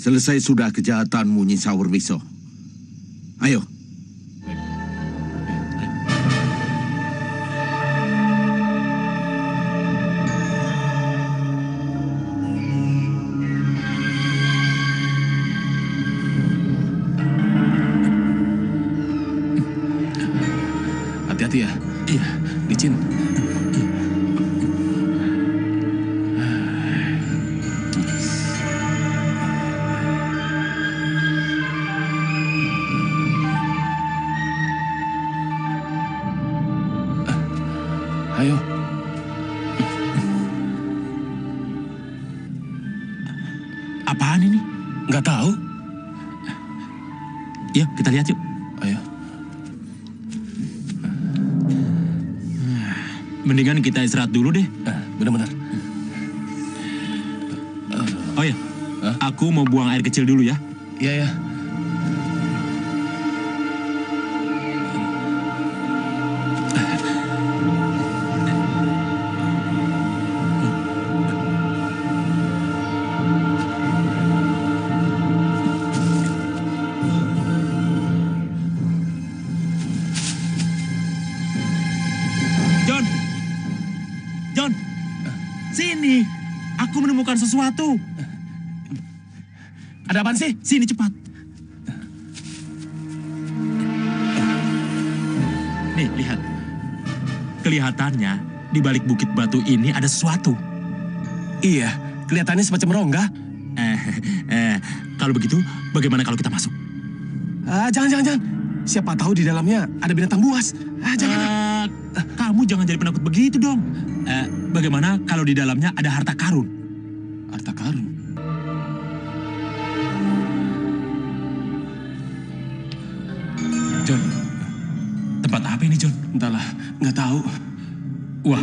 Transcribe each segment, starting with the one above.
selesai sudah kejahatanmu, Nyi Sawerwiso. Ayo. Hati-hati ya. Iya, licin. Ayo. Apaan ini? Nggak tahu. Yuk, kita lihat yuk. Ayo. Mendingan kita istirahat dulu deh. Benar-benar. Oh ya, aku mau buang air kecil dulu ya. Iya, ya. John, sini. Aku menemukan sesuatu. Ada apaan sih? Sini cepat. Nih, lihat. Kelihatannya di balik bukit batu ini ada sesuatu. Iya, kelihatannya semacam rongga. Kalau begitu, bagaimana kalau kita masuk? Jangan. Siapa tahu di dalamnya ada binatang buas. Jangan. Kamu jangan jadi penakut begitu dong. Bagaimana kalau di dalamnya ada harta karun? Harta karun? John, tempat apa ini, John? Entahlah, nggak tahu. Wah,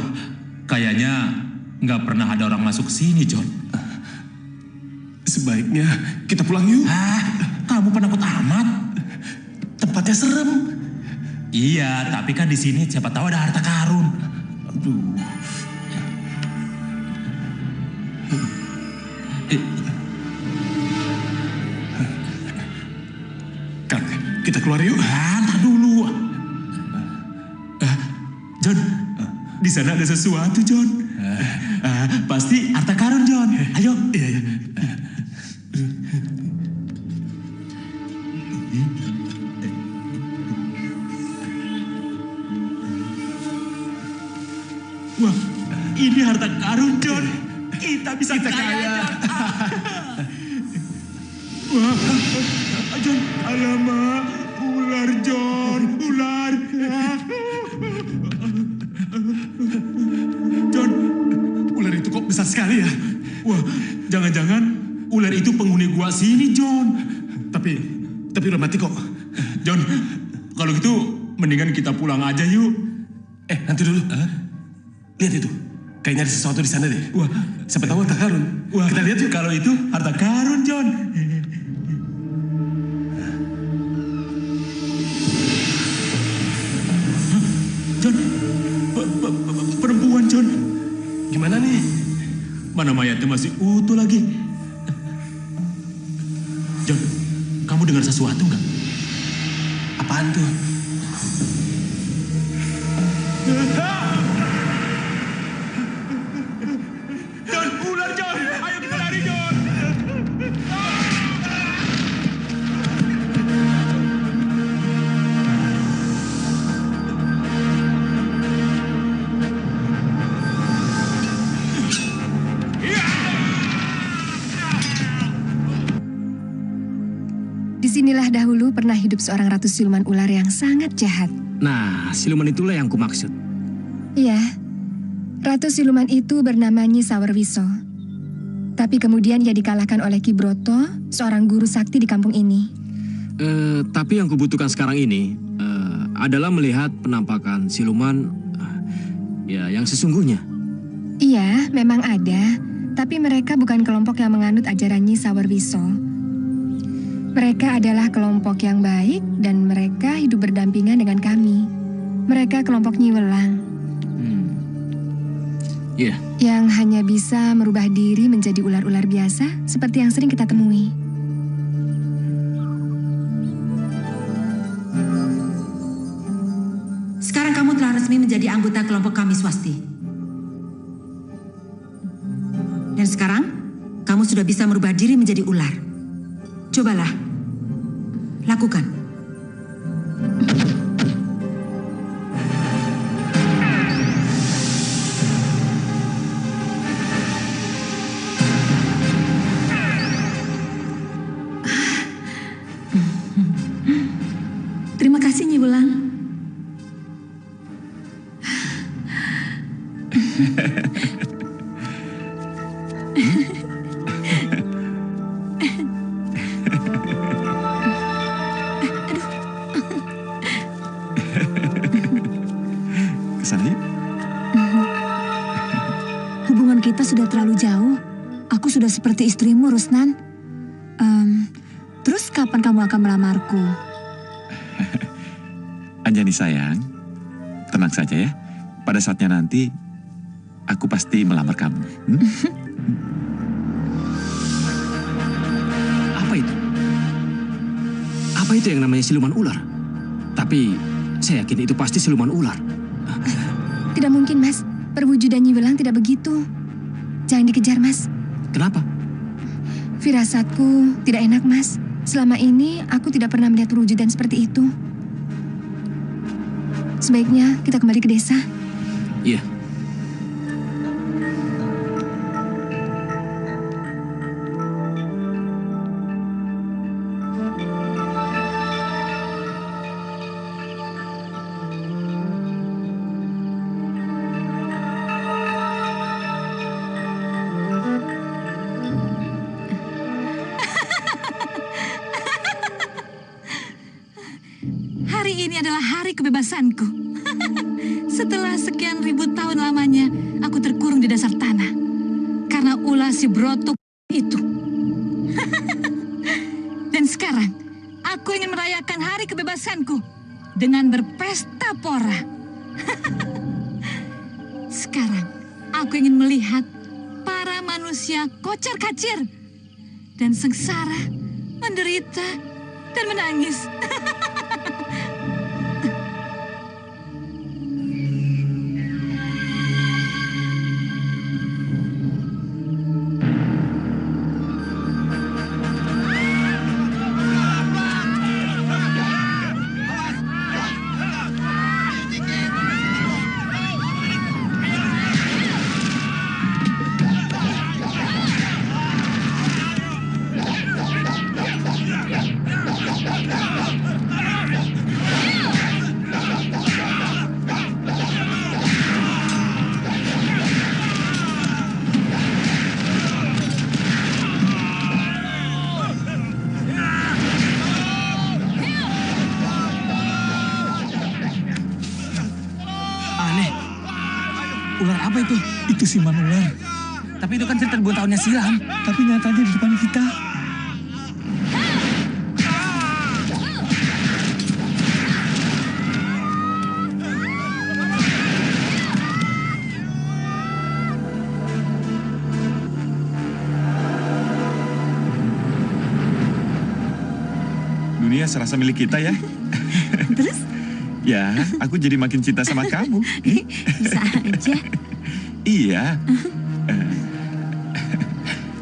kayaknya nggak pernah ada orang masuk sini, John. Sebaiknya kita pulang yuk. Kamu penakut amat. Tempatnya serem. Iya, tapi kan di sini siapa tahu ada harta karun. Aduh. Kang, kita keluar yuk. Entar dulu. John, di sana ada sesuatu, John. Pasti harta karun, John. Ayo. Iya. Wah, ini harta karun, John. Kita bisa kaya. Wah, John, alamak, ular, John, ular. John, Ular itu kok besar sekali ya? wah, jangan-jangan ular itu penghuni gua sini, John. Tapi udah mati kok. John, kalau gitu mendingan kita pulang aja yuk. Nanti dulu. Lihat itu. Kayaknya ada sesuatu di sana deh. Wah, siapa tahu harta karun. Wah, kita lihat yuk. Kalau itu harta karun, John. John, perempuan, John. Gimana nih? Mana mayatnya masih utuh lagi. John, kamu dengar sesuatu nggak? Apaan tuh? John, ular, John. Ayo kita lari, John. Disinilah dahulu pernah hidup seorang ratu siluman ular yang sangat jahat. Nah, siluman itulah yang kumaksud. Iya, ratu siluman itu bernama Nyi Sawerwiso. Tapi kemudian ia dikalahkan oleh Ki Broto, seorang guru sakti di kampung ini. Tapi yang kubutuhkan sekarang ini adalah melihat penampakan siluman yang sesungguhnya. Iya, memang ada. Tapi mereka bukan kelompok yang menganut ajaran Nyi Sawerwiso. Mereka adalah kelompok yang baik dan mereka hidup berdampingan dengan kami. Mereka kelompok Nyi Welang. Iya. Yang hanya bisa merubah diri menjadi ular-ular biasa seperti yang sering kita temui. menjadi anggota kelompok kami, Swasti. Dan sekarang, kamu sudah bisa merubah diri menjadi ular. Cobalah, lakukan. Terima kasih, Nyi Wulan. Kesana yuk. Hubungan kita sudah terlalu jauh. Aku sudah seperti istrimu, Rusnan. Terus kapan kamu akan melamarku? Anjani sayang, tenang saja ya. Pada saatnya nanti, aku pasti melamar kamu. Apa itu? Apa itu yang namanya siluman ular? Tapi saya yakin itu pasti siluman ular. Tidak mungkin, Mas. Perwujudan Nyi Welang tidak begitu. Jangan dikejar, Mas. Kenapa? Firasatku tidak enak, Mas. Selama ini aku tidak pernah melihat perwujudan seperti itu. Sebaiknya kita kembali ke desa. Iya. Hari ini adalah hari kebebasanku. Setelah sekian ribu tahun lamanya, aku terkurung di dasar tanah. Karena ulah si Broto itu. Dan sekarang, aku ingin merayakan hari kebebasanku dengan berpesta pora. Sekarang, aku ingin melihat para manusia kocar-kacir dan sengsara, menderita, dan menangis. Aneh. Ular apa itu? Itu siluman ular. Tapi itu kan cerita ribuan tahunnya silam. Tapi nyatanya di depan kita. Dunia serasa milik kita ya. Terus? Ya, aku jadi makin cinta sama kamu. Bisa aja. Iya.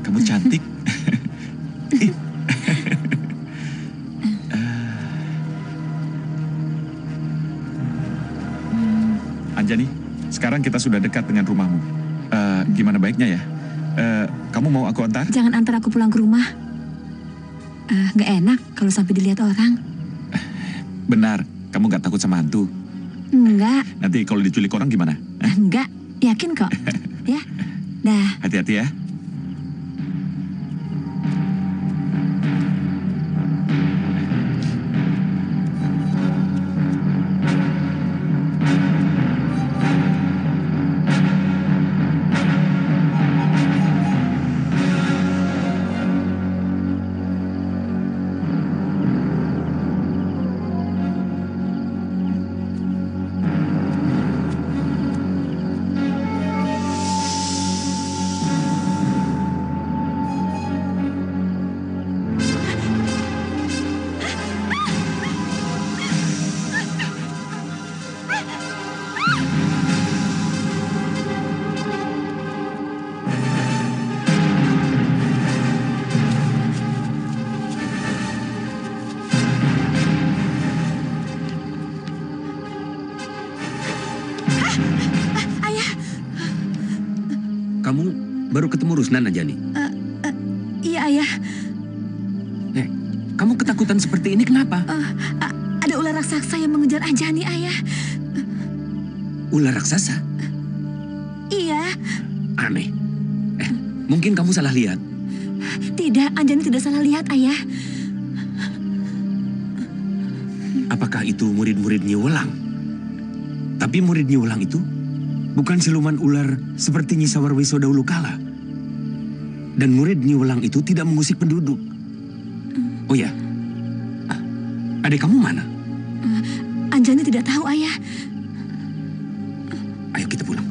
Kamu cantik. Anjani, sekarang kita sudah dekat dengan rumahmu. Gimana baiknya ya? Kamu mau aku antar? Jangan antar aku pulang ke rumah. Gak enak kalau sampai dilihat orang. Benar, kamu gak takut sama hantu? Enggak, Nanti kalau diculik orang gimana? enggak. Yakin kok. Ya, dah. Hati-hati ya. baru ketemu Rusnan, Anjani? Iya, Ayah. Kamu ketakutan seperti ini kenapa? Ada ular raksasa yang mengejar Anjani, Ayah. Ular raksasa? Iya. Aneh. Mungkin kamu salah lihat. Tidak, Anjani tidak salah lihat, Ayah. Apakah itu murid-murid Nyi Welang? Tapi murid Nyi Welang itu bukan siluman ular seperti Nyi Sawarwiso dahulu kala. Dan murid Nyi Welang itu tidak mengusik penduduk. Oh ya, adik kamu mana? Anjani tidak tahu, Ayah. Ayo kita pulang.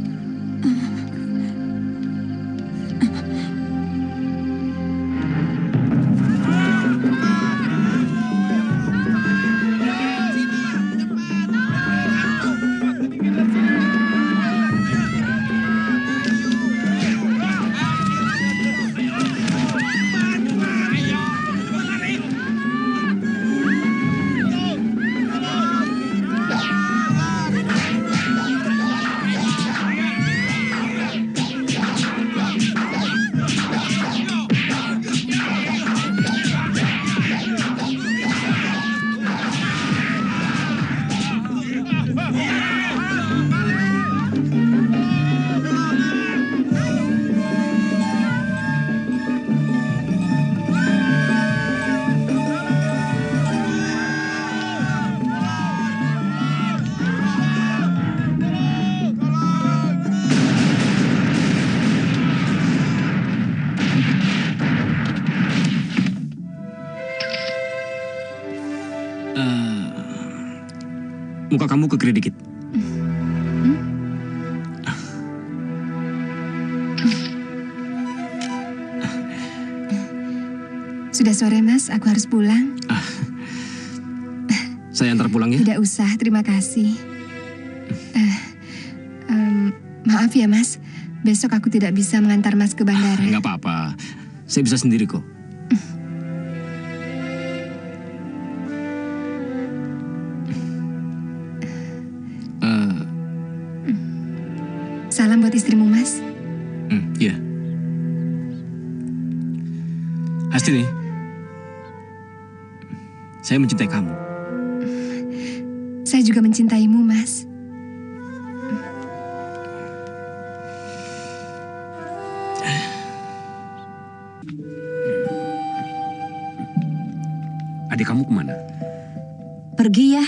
Muka kamu kekiri dikit. Sudah sore, Mas. Aku harus pulang. Saya antar pulang ya. Tidak usah, terima kasih. Maaf ya, Mas. Besok aku tidak bisa mengantar Mas ke bandara. Nggak apa-apa. Saya bisa sendiri kok. Salam buat istrimu, Mas. Iya. Hastini, saya mencintai kamu. Saya juga mencintaimu, Mas. Adik kamu kemana? Pergi ya.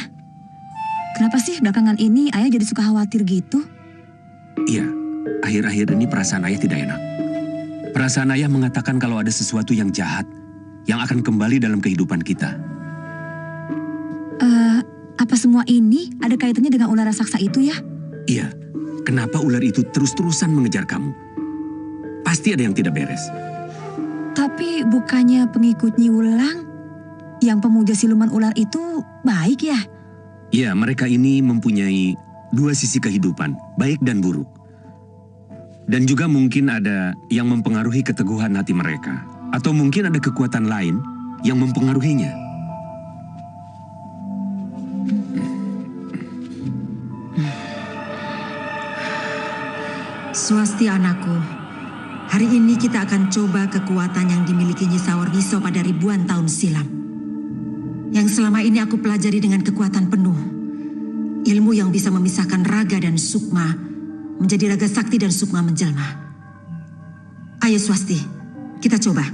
Kenapa sih belakangan ini Ayah jadi suka khawatir gitu? Iya, akhir-akhir ini perasaan ayah tidak enak. Perasaan ayah mengatakan kalau ada sesuatu yang jahat yang akan kembali dalam kehidupan kita. Apa semua ini ada kaitannya dengan ular raksasa itu ya? Iya, kenapa ular itu terus-terusan mengejar kamu? Pasti ada yang tidak beres. Tapi bukannya pengikut Nyi Welang yang pemuja siluman ular itu baik ya? Iya, mereka ini mempunyai dua sisi kehidupan, baik dan buruk. Dan juga mungkin ada yang mempengaruhi keteguhan hati mereka. Atau mungkin ada kekuatan lain yang mempengaruhinya. Swasti anakku, hari ini kita akan coba kekuatan yang dimiliki Nyi Sawarwiso pada ribuan tahun silam. Yang selama ini aku pelajari dengan kekuatan penuh. Ilmu yang bisa memisahkan raga dan sukma menjadi raga sakti dan sukma menjelma. Ayo Swasti, kita coba.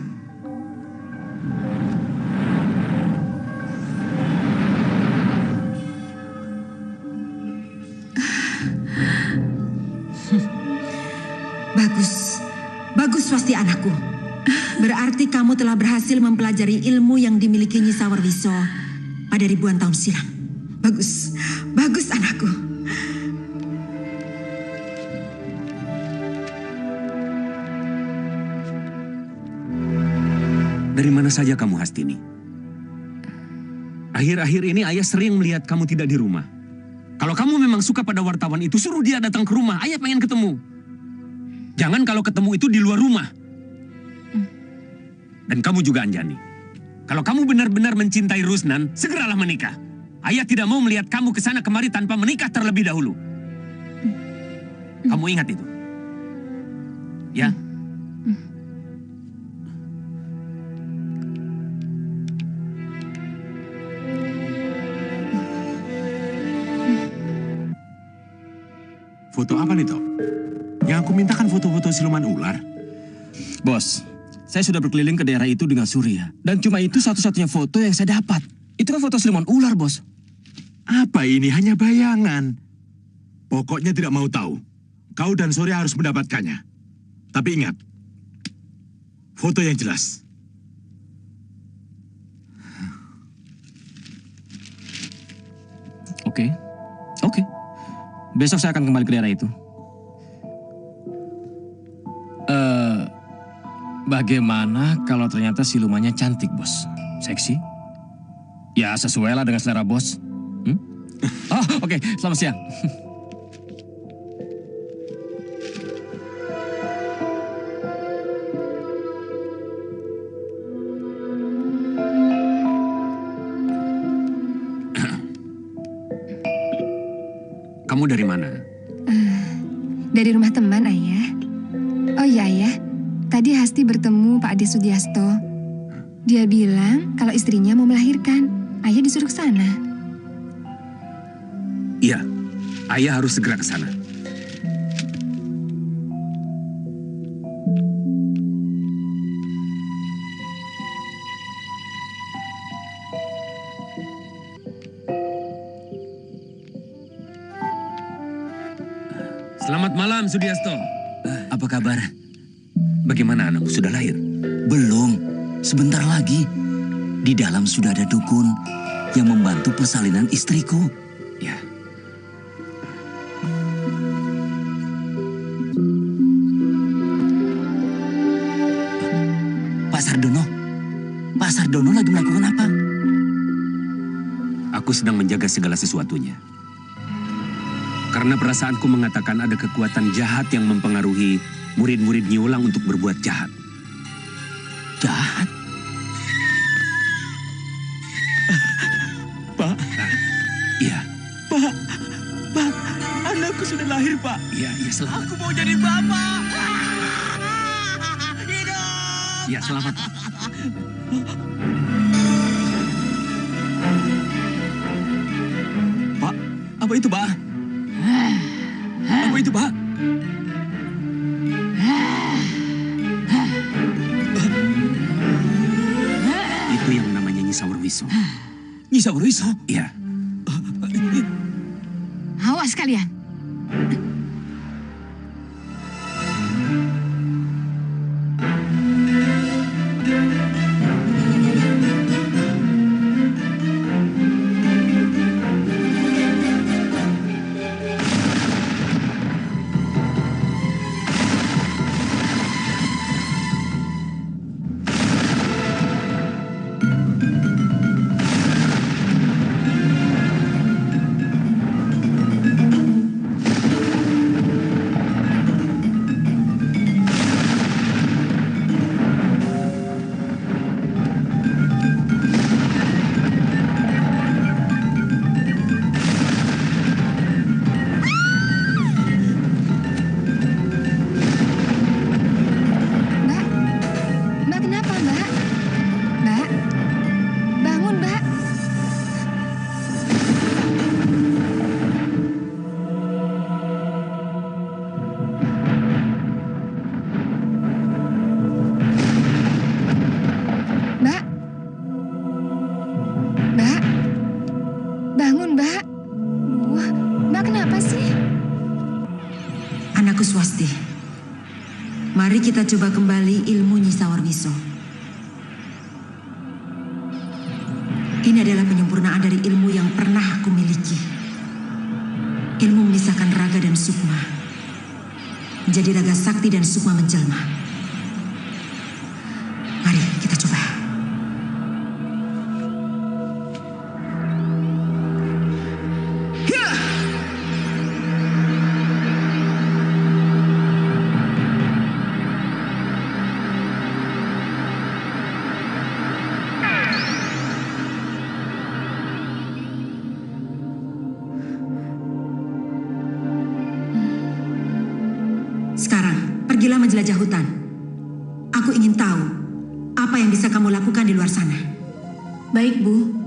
Bagus Swasti anakku. Berarti kamu telah berhasil mempelajari ilmu yang dimiliki Nyi Sawarwiso pada ribuan tahun silam. Bagus anakku. Dari mana saja kamu, Hastini? Akhir-akhir ini ayah sering melihat kamu tidak di rumah. Kalau kamu memang suka pada wartawan itu, suruh dia datang ke rumah. Ayah pengen ketemu. Jangan kalau ketemu itu di luar rumah. Dan kamu juga, Anjani. Kalau kamu benar-benar mencintai Rusnan, segeralah menikah. Ayah tidak mau melihat kamu ke sana kemari tanpa menikah terlebih dahulu. Kamu ingat itu? Ya? Foto apa nih, Tok? Yang aku minta kan foto-foto siluman ular. Bos, saya sudah berkeliling ke daerah itu dengan Surya. Dan cuma itu satu-satunya foto yang saya dapat. Itu kan foto siluman ular, Bos. Apa ini? Hanya bayangan. Pokoknya tidak mau tahu. Kau dan Surya harus mendapatkannya. Tapi ingat, foto yang jelas. Oke. Besok saya akan kembali ke daerah itu. Bagaimana kalau ternyata silumannya cantik, Bos? Seksi? Ya, sesuai lah dengan selera Bos. Oh, oke. Selamat siang. Kamu dari mana? Dari rumah teman, Ayah. Oh iya, Ayah. Tadi Hasti bertemu Pak Ade Sudiasto. Dia bilang kalau istrinya mau melahirkan. Ayah disuruh ke sana. Iya, ayah harus segera ke sana. Selamat malam, Sudiasto. Apa kabar? Bagaimana anakmu sudah lahir? Belum. Sebentar lagi. Di dalam sudah ada dukun yang membantu persalinan istriku. Ya. Pak Sardono. Pak Sardono lagi melakukan apa? Aku sedang menjaga segala sesuatunya. Karena perasaanku mengatakan ada kekuatan jahat yang mempengaruhi murid-murid Nyi Wulang untuk berbuat jahat. Jahat? Pak. Iya. Pak. Anakku sudah lahir, Pak. Iya, selamat. Aku mau jadi bapak. Iya, selamat. Pak, apa itu, Pak? Apa itu, Pak? Itu yang namanya Nyi Sawerwiso. Nyi Sawerwiso? Iya. Awas kalian. Mbak kenapa, Mbak? Mbak? Bangun, Mbak. Mbak? Mbak? Bangun, Mbak. Wah, Mbak kenapa sih? Anakku Swasti, mari kita coba kembali ilmu Nyi Sawerwiso. Ini adalah penyempurnaan dari ilmu yang pernah aku miliki. Ilmu memisahkan raga dan sukma. Menjadi raga sakti dan sukma menjelma. Mari kita coba. Sekarang, pergilah menjelajah hutan. Aku ingin tahu apa yang bisa kamu lakukan di luar sana. Baik, Bu.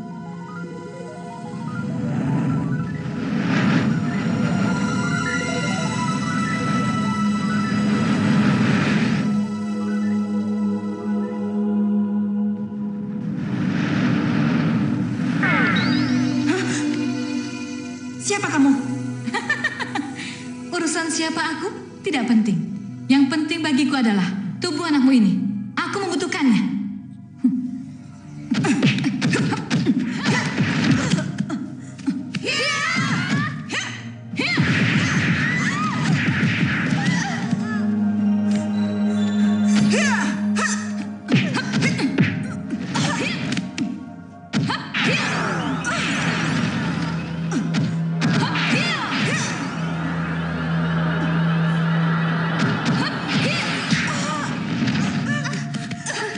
Siapa kamu? Urusan siapa aku tidak penting. Yang penting bagiku adalah tubuh anakmu ini. Aku membutuhkannya.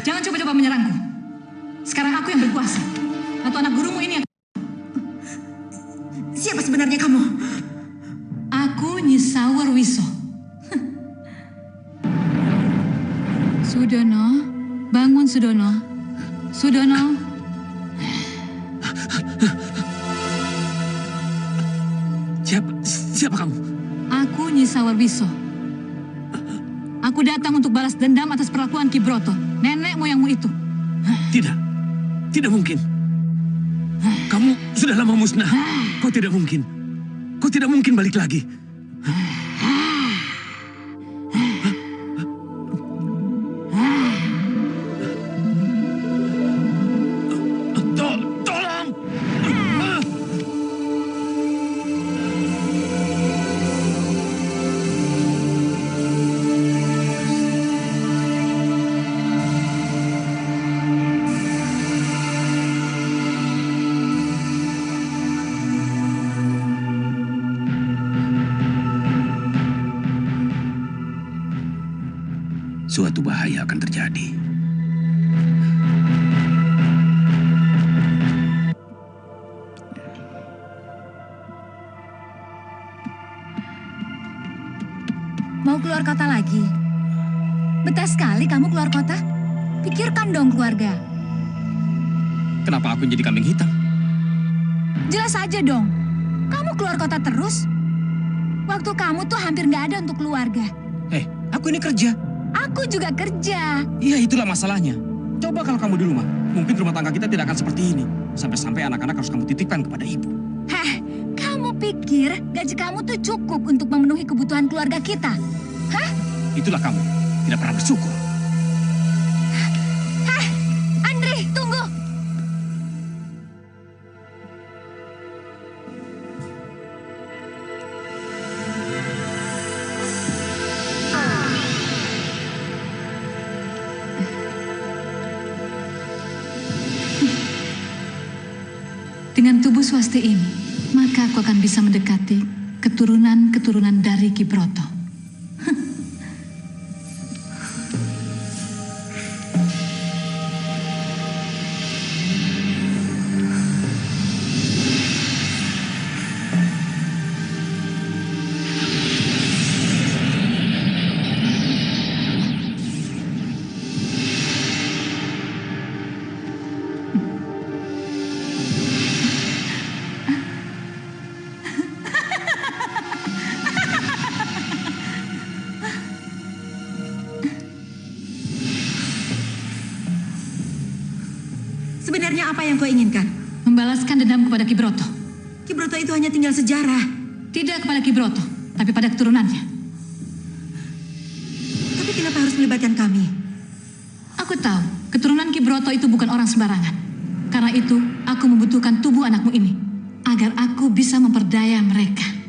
Jangan coba-coba menyerangku. Sekarang aku yang berkuasa. Atau anak gurumu ini yang... Siapa sebenarnya kamu? Aku Nyi Sawerwiso. Sudono, bangun Sudono. Sudono. Siapa kamu? Aku Nyi Sawerwiso. Aku datang untuk balas dendam atas perlakuan Ki Broto, nenek moyangmu itu. Tidak mungkin. Kamu sudah lama musnah. Kau tidak mungkin balik lagi. Tolong! Suatu bahaya akan terjadi. Mau keluar kota lagi? Betah sekali kamu keluar kota? Pikirkan dong keluarga. Kenapa aku jadi kambing hitam? Jelas aja dong. Kamu keluar kota terus? Waktu kamu tuh hampir nggak ada untuk keluarga. Aku ini kerja. Aku juga kerja. Iya, itulah masalahnya. Coba kalau kamu di rumah, mungkin rumah tangga kita tidak akan seperti ini. Sampai-sampai anak-anak harus kamu titipkan kepada ibu. Heh, kamu pikir gaji kamu tuh cukup untuk memenuhi kebutuhan keluarga kita? Hah? Itulah kamu, tidak pernah bersyukur. Heh, Andri, tunggu. Dengan tubuh swasti ini, maka aku akan bisa mendekati keturunan-keturunan dari Ki Broto. Sebenarnya apa yang kau inginkan? Membalaskan dendam kepada Ki Broto. Ki Broto itu hanya tinggal sejarah. Tidak kepada Ki Broto, tapi pada keturunannya. Tapi kenapa harus melibatkan kami? Aku tahu, keturunan Ki Broto itu bukan orang sembarangan. Karena itu, aku membutuhkan tubuh anakmu ini. Agar aku bisa memperdaya mereka.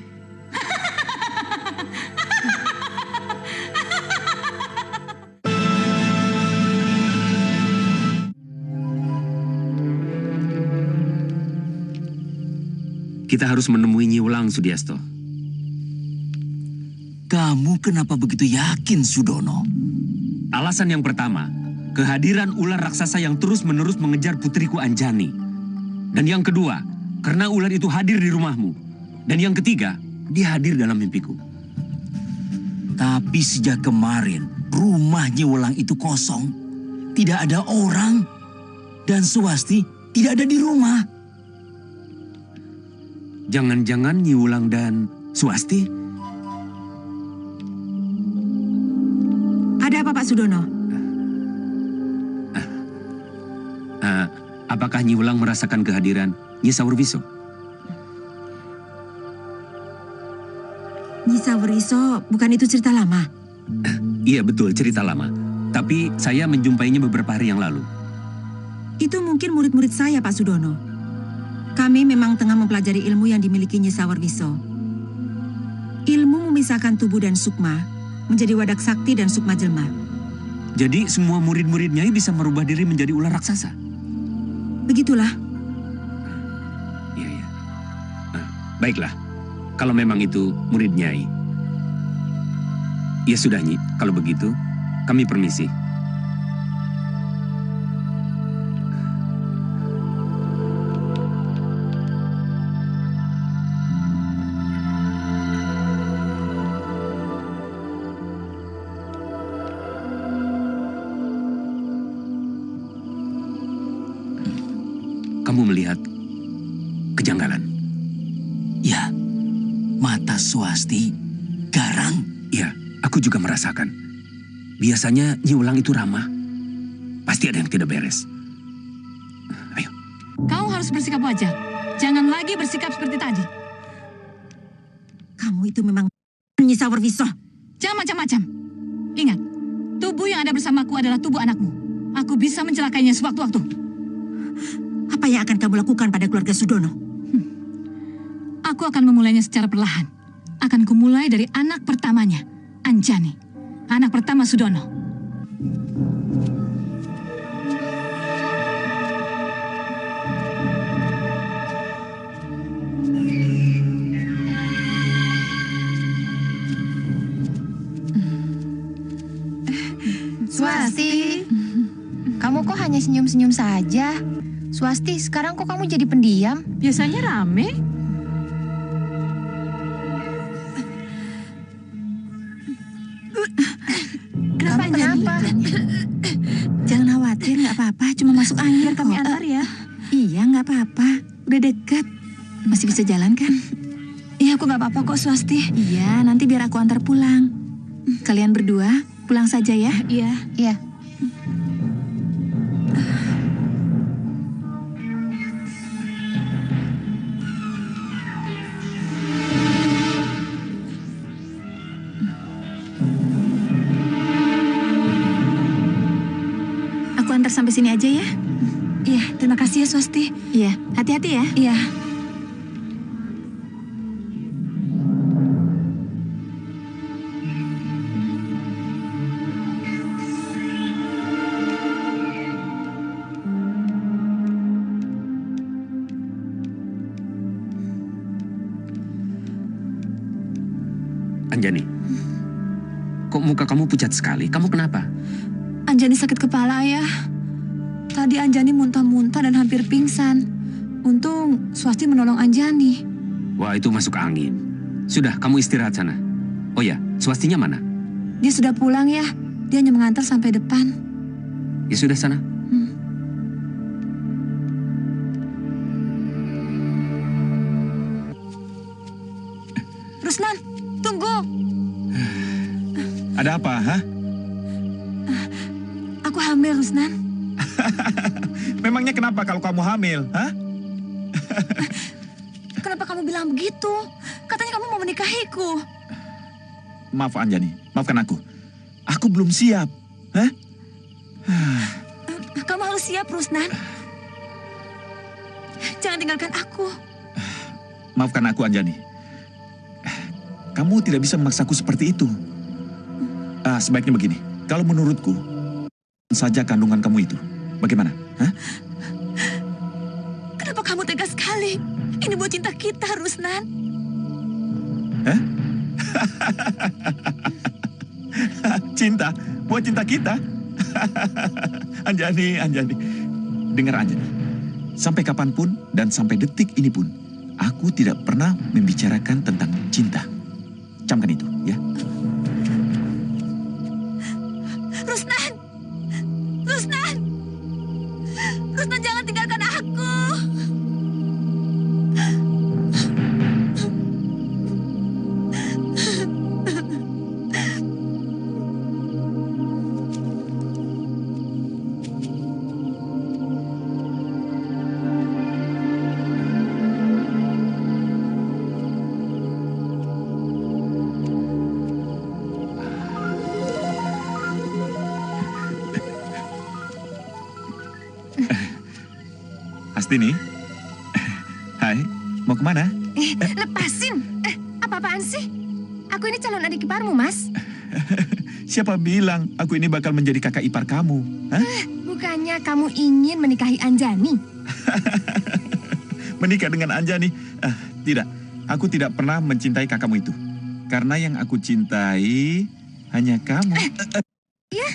Kita harus menemui Nyi Wulang, Sudiasto. Kamu kenapa begitu yakin, Sudono? Alasan yang pertama, kehadiran ular raksasa yang terus-menerus mengejar putriku Anjani. Dan yang kedua, karena ular itu hadir di rumahmu. Dan yang ketiga, dia hadir dalam mimpiku. Tapi sejak kemarin, rumah Nyi Wulang itu kosong. Tidak ada orang. Dan Swasti tidak ada di rumah. Jangan-jangan Nyi Wulang dan Swasti? Ada apa, Pak Sudono? Apakah Nyi Wulang merasakan kehadiran Nyi Sawerwiso? Sawerwiso, bukan itu cerita lama? Iya betul, cerita lama. Tapi saya menjumpainya beberapa hari yang lalu. Itu mungkin murid-murid saya, Pak Sudono. Kami memang tengah mempelajari ilmu yang dimiliki Nyi Sawerwiso. Ilmu memisahkan tubuh dan sukma menjadi wadak sakti dan sukma jelma. Jadi semua murid-murid Nyai bisa merubah diri menjadi ular raksasa? Begitulah. Iya, iya. Baiklah, kalau memang itu murid Nyai. Ya sudah Nyi, kalau begitu kami permisi. Kamu melihat kejanggalan? Ya, mata Swasti garang. Ya, aku juga merasakan. Biasanya Nyi Wulang itu ramah. Pasti ada yang tidak beres. Ayo. Kau harus bersikap wajar. Jangan lagi bersikap seperti tadi. Kamu itu memang Nyi Sawerwiso. Jangan macam-macam. Ingat, tubuh yang ada bersamaku adalah tubuh anakmu. Aku bisa mencelakainya sewaktu-waktu. Apa yang akan kamu lakukan pada keluarga Sudono? Aku akan memulainya secara perlahan. Akan kumulai dari anak pertamanya, Anjani. Anak pertama Sudono. Swasti, kamu kok hanya senyum-senyum saja? Swasti, sekarang kok kamu jadi pendiam? Biasanya rame. Kenapa? Jangan khawatir, nggak apa-apa. Cuma masuk angin. Biar kami antar ya. Iya, nggak apa-apa. Udah dekat. Masih bisa jalan kan? Iya, aku nggak apa-apa kok, Swasti. Iya, nanti biar aku antar pulang. Kalian berdua pulang saja ya. Iya. Iya. Aku antar sampai sini aja ya. Iya, terima kasih ya, Swasti. Iya, hati-hati ya. Iya. Anjani, kok muka kamu pucat sekali? Kamu kenapa? Anjani sakit kepala, Ayah. Tadi Anjani muntah-muntah dan hampir pingsan. Untung Swasti menolong Anjani. Wah, itu masuk angin. Sudah, kamu istirahat sana. Oh ya, Swastinya mana? Dia sudah pulang ya. Dia hanya mengantar sampai depan. Ya sudah sana. Ruslan, tunggu. Ada apa, ha? Aku hamil, Ruslan. Memangnya kenapa kalau kamu hamil, ha? Kenapa kamu bilang begitu? Katanya kamu mau menikahiku. Maaf Anjani, maafkan aku. Aku belum siap, ha? Kamu harus siap, Ruslan. Jangan tinggalkan aku. Maafkan aku Anjani. Kamu tidak bisa memaksaku seperti itu. Sebaiknya begini, kalau menurutku, saja kandungan kamu itu. Bagaimana? Hah? Kenapa kamu tegas sekali? Ini buat cinta kita, Ruslan. Hah? Cinta? Buat cinta kita? Anjani. Dengar Anjani. Sampai kapanpun dan sampai detik ini pun, aku tidak pernah membicarakan tentang cinta. Camkan itu, ya. Ruslan! Ruslan! Ruslan, jangan tinggalkan aku! Hastini. Hai, mau kemana? Lepasin. Apa-apaan sih? Aku ini calon adik iparmu, Mas. Siapa bilang aku ini bakal menjadi kakak ipar kamu? Hah? Bukannya kamu ingin menikahi Anjani? Menikah dengan Anjani? Tidak, aku tidak pernah mencintai kakakmu itu. Karena yang aku cintai hanya kamu. Ya?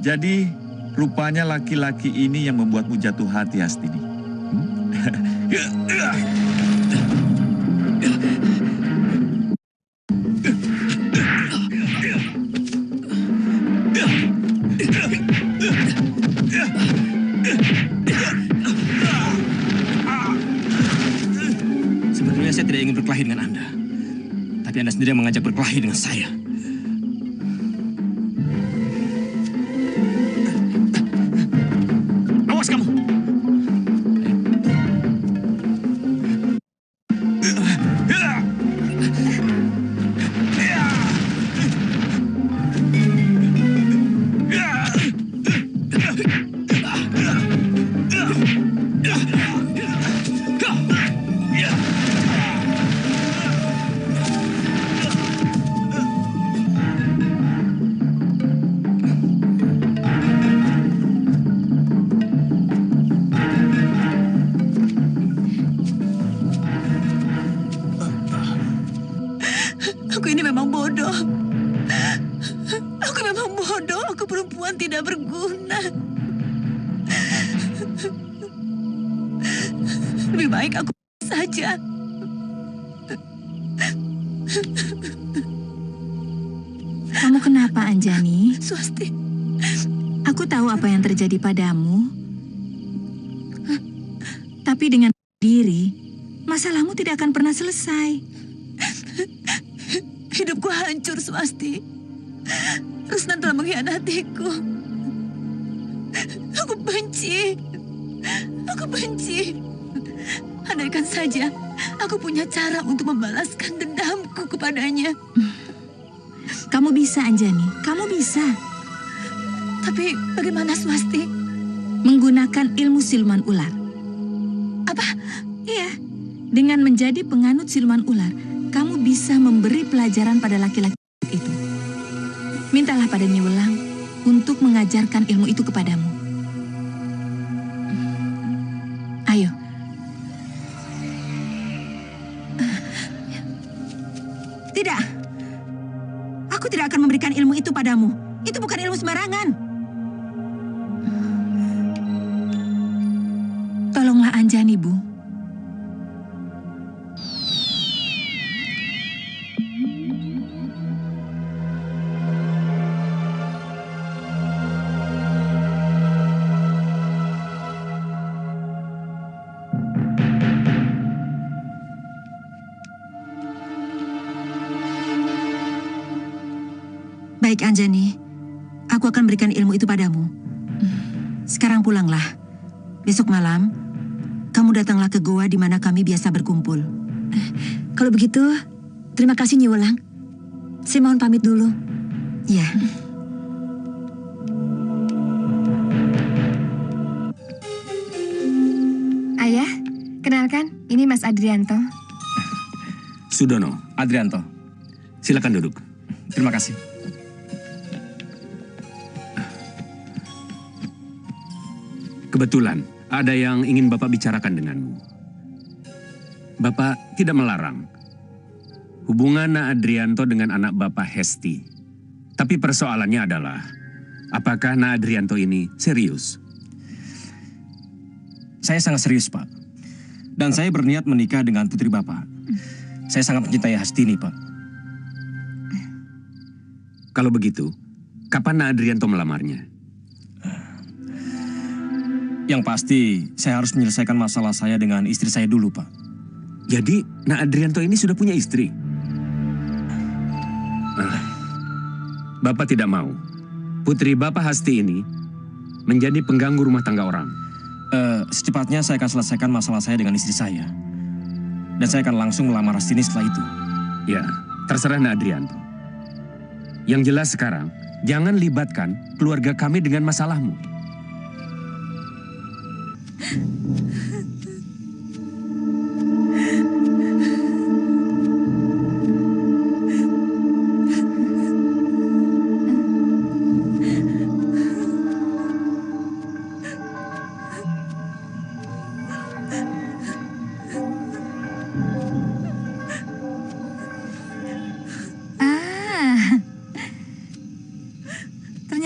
Jadi rupanya laki-laki ini yang membuatmu jatuh hati, Hastini. Sebetulnya saya tidak ingin berkelahi dengan Anda. Tapi Anda sendiri yang mengajak berkelahi dengan saya. Awas kamu! Aku ini memang bodoh. Aku memang bodoh. Aku perempuan tidak berguna. Lebih baik aku saja. Kamu kenapa, Anjani? Swasti, Aku tahu apa yang terjadi padamu. Tapi dengan diri, masalahmu tidak akan pernah selesai. hidupku hancur, Swasti. Rusnan telah mengkhianatiku. Aku benci. Aku benci. Andaikan saja aku punya cara untuk membalaskan dendamku kepadanya. Kamu bisa, Anjani. Kamu bisa. Tapi bagaimana, Swasti? Menggunakan ilmu siluman ular. Apa? Iya. Dengan menjadi penganut siluman ular, kamu bisa memberi pelajaran pada laki-laki itu. Mintalah pada Nyi Welang untuk mengajarkan ilmu itu kepadamu. Ayo. Tidak. Aku tidak akan memberikan ilmu itu padamu. Itu bukan ilmu sembarangan. Tolonglah Anjani, Bu. Baik, Anjani. Aku akan berikan ilmu itu padamu. Sekarang pulanglah. Besok malam, kamu datanglah ke goa di mana kami biasa berkumpul. Kalau begitu, terima kasih Nyi Welang. Saya mohon pamit dulu. Ya. Ayah, kenalkan, ini Mas Adrianto. Sudono, Adrianto, silakan duduk. terima kasih. Kebetulan, ada yang ingin Bapak bicarakan denganmu. Bapak tidak melarang hubungan Na Adrianto dengan anak Bapak Hesti. Tapi persoalannya adalah, apakah Na Adrianto ini serius? Saya sangat serius, Pak. Dan saya berniat menikah dengan putri Bapak. Saya sangat mencintai Hastini, Pak. Kalau begitu, kapan Na Adrianto melamarnya? Yang pasti, saya harus menyelesaikan masalah saya dengan istri saya dulu, Pak. Jadi, Na Adrianto ini sudah punya istri? Bapak tidak mau putri Bapak Hasti ini menjadi pengganggu rumah tangga orang. Secepatnya saya akan selesaikan masalah saya dengan istri saya. Dan saya akan langsung melamar Hastini setelah itu. Ya, terserah Na Adrianto. Yang jelas sekarang, jangan libatkan keluarga kami dengan masalahmu.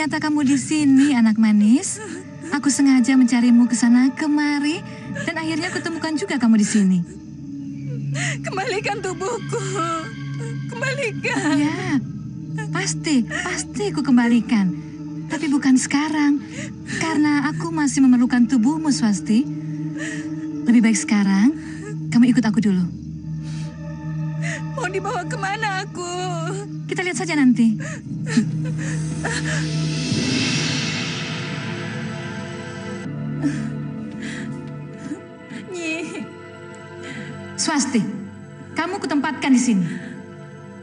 ternyata kamu di sini, anak manis. Aku sengaja mencarimu ke sana kemari dan akhirnya kutemukan juga kamu di sini. Kembalikan tubuhku. Kembalikan. Ya, pasti ku kembalikan. Tapi bukan sekarang, karena aku masih memerlukan tubuhmu, Swasti. Lebih baik sekarang, kamu ikut aku dulu. Mau dibawa kemana aku? Kita lihat saja nanti. Nyi. Swasti, kamu kutempatkan di sini.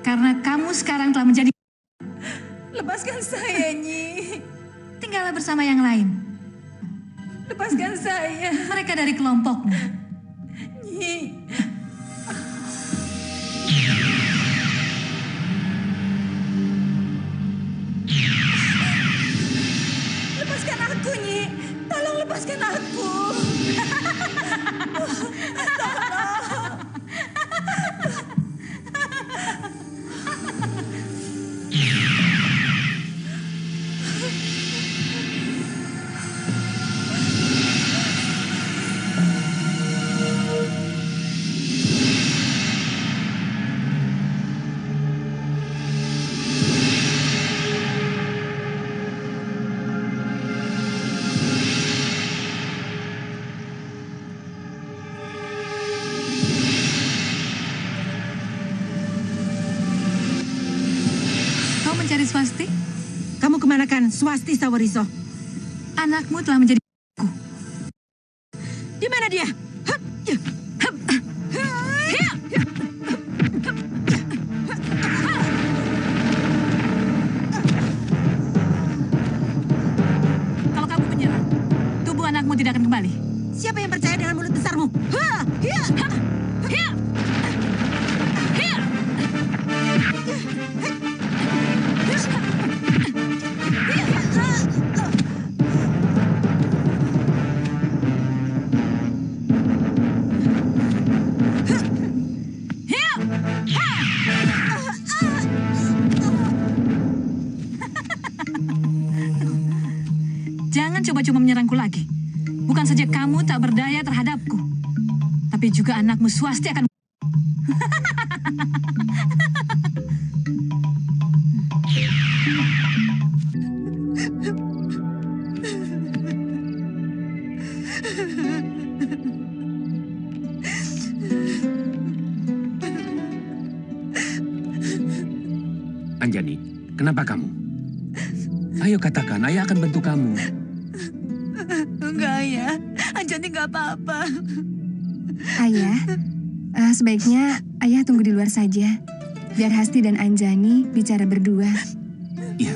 Karena kamu sekarang telah menjadi... Lepaskan saya, Nyi. Tinggallah bersama yang lain. Lepaskan saya. Mereka dari kelompokmu. Nyi. Lepaskan aku, Nyi. Tolong lepaskan aku. Kau mencari Swasti? Kamu kemanakan Swasti Sawariso? Anakmu telah menjadi... Di mana dia? Kalau kamu menyerah, tubuh anakmu tidak akan kembali. Siapa yang percaya dengan mulut besarmu? Jangan coba-coba menyerangku lagi. Bukan saja kamu tak berdaya terhadapku, tapi juga anakmu Swasti akan... Anjani, kenapa kamu? Ayo katakan, ayah akan bantu kamu. Enggak, Ayah. Anjani enggak apa-apa. Ayah, sebaiknya ayah tunggu di luar saja. Biar Hasti dan Anjani bicara berdua. Iya.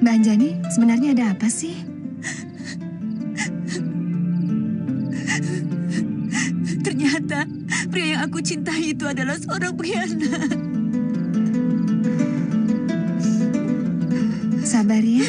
Mbak Anjani, sebenarnya ada apa sih? Ternyata pria yang aku cintai itu adalah seorang pengkhianat. Sabar ya.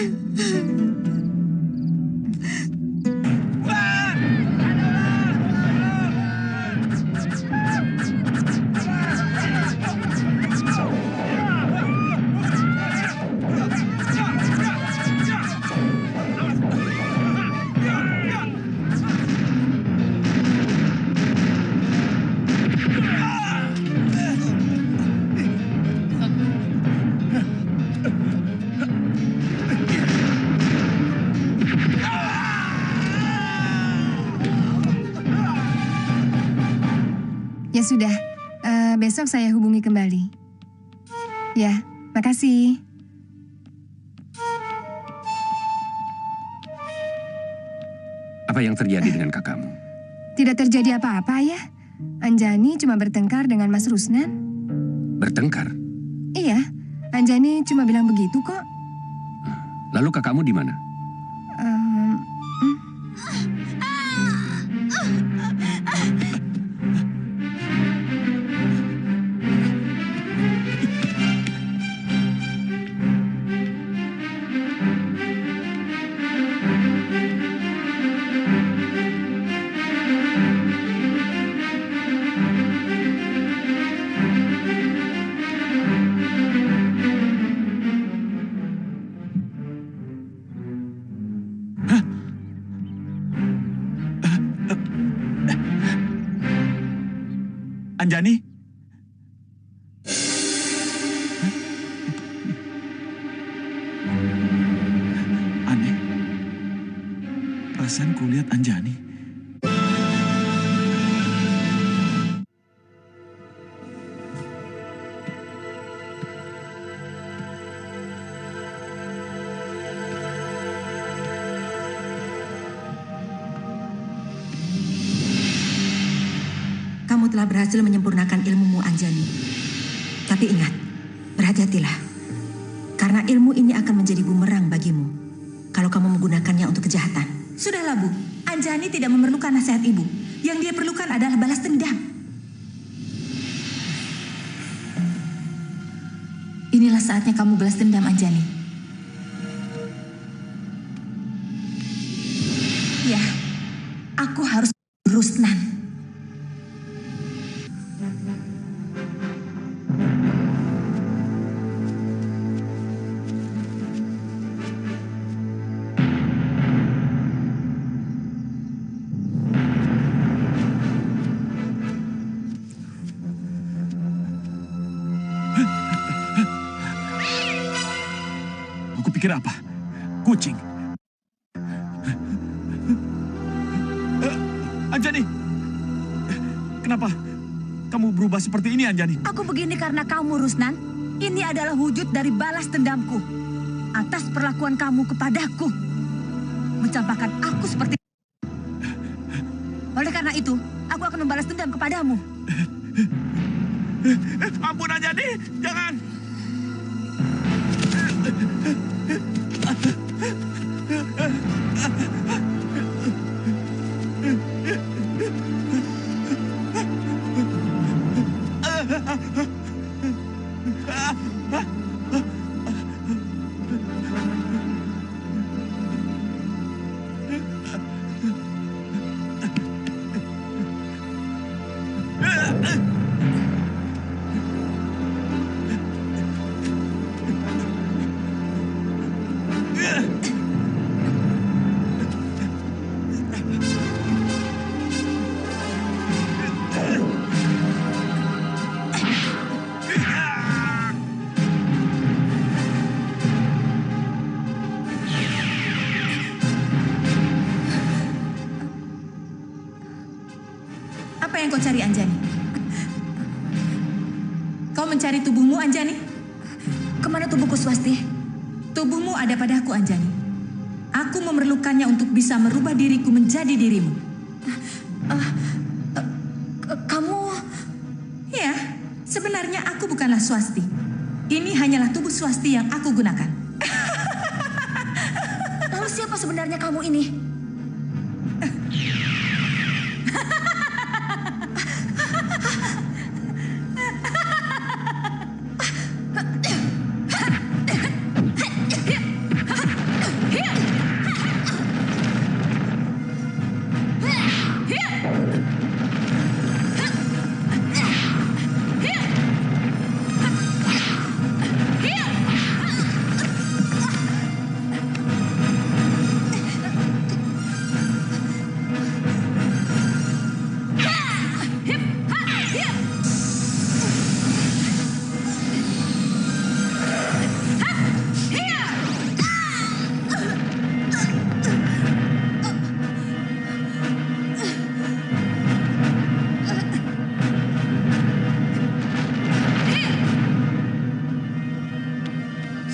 Ya sudah, besok saya hubungi kembali. Ya, makasih. Apa yang terjadi dengan kakakmu? Tidak terjadi apa-apa ya. Anjani cuma bertengkar dengan Mas Rusnan. Bertengkar? Iya, Anjani cuma bilang begitu kok. Lalu kakakmu di mana? Anjani? Aneh. Perasaan ku lihat Anjani. Kamu telah berhasil menyempurnakan ilmumu, Anjani. Tapi ingat, berhati-hatilah. Karena ilmu ini akan menjadi bumerang bagimu kalau kamu menggunakannya untuk kejahatan. Sudahlah, Bu. Anjani tidak memerlukan nasihat Ibu. Yang dia perlukan adalah balas dendam. Inilah saatnya kamu balas dendam, Anjani. Ya, aku harus Ruslan. Pikir apa? Kucing. Anjani. Kenapa kamu berubah seperti ini, Anjani? Aku begini karena kamu, Ruslan. Ini adalah wujud dari balas dendamku atas perlakuan kamu kepadaku. Mencampakkan aku seperti... Oleh karena itu, aku akan membalas dendam kepadamu. Ampun, Anjani. Jangan. Apa yang kau cari, Anjani? Kau mencari tubuhmu, Anjani? Kemana tubuhku, Swasti? Tubuhmu ada padaku, Anjani. Aku memerlukannya untuk bisa merubah diriku menjadi dirimu. Kamu... Ya, sebenarnya aku bukanlah Swasti. Ini hanyalah tubuh Swasti yang aku gunakan. Lalu siapa sebenarnya kamu ini?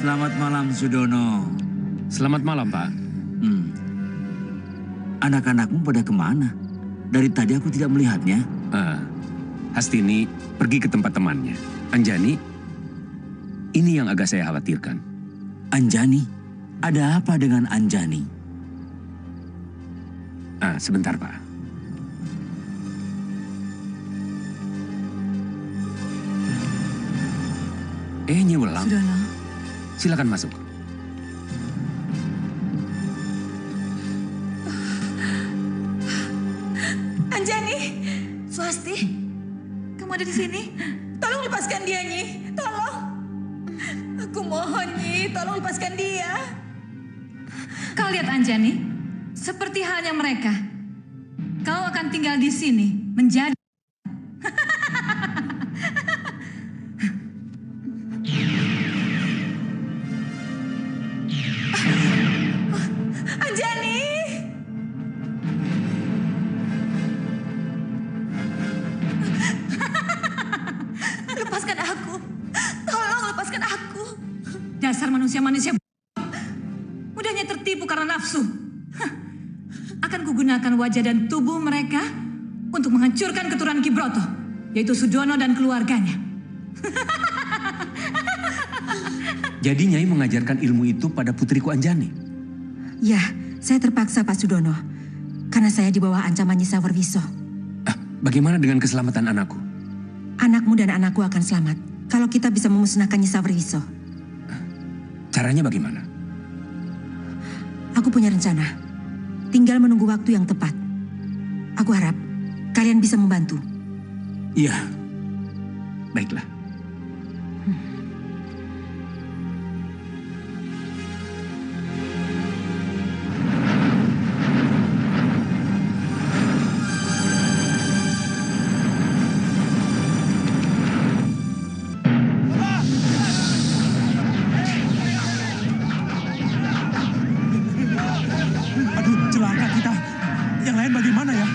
Selamat malam, Sudono. Selamat malam, Pak. Anak-anakmu pada kemana? Dari tadi aku tidak melihatnya. Hastini pergi ke tempat temannya. Anjani, ini yang agak saya khawatirkan. Anjani? Ada apa dengan Anjani? Sebentar, Pak. Nyi Welang. Sudono. Silakan masuk. Anjani, Swasti, kamu ada di sini? Tolong lepaskan dia, Nyi. Tolong. Aku mohon, Nyi, tolong lepaskan dia. Kau lihat Anjani, seperti halnya mereka. Kau akan tinggal di sini menjadi... Anjani! Lepaskan aku. Tolong lepaskan aku. Dasar manusia-manusia mudahnya tertipu karena nafsu. Hah. Akan kugunakan wajah dan tubuh mereka untuk menghancurkan keturunan Ki Broto, yaitu Sudono dan keluarganya. Jadi Nyai mengajarkan ilmu itu pada putriku Anjani? Ya, saya terpaksa Pak Sudono. Karena saya di bawah ancaman Nyi Sawerwiso. Bagaimana dengan keselamatan anakku? Anakmu dan anakku akan selamat kalau kita bisa memusnahkan Nyi Sawerwiso. Caranya bagaimana? Aku punya rencana. Tinggal menunggu waktu yang tepat. Aku harap kalian bisa membantu. Iya. Baiklah. Aduh, celaka kita. Yang lain bagaimana ya?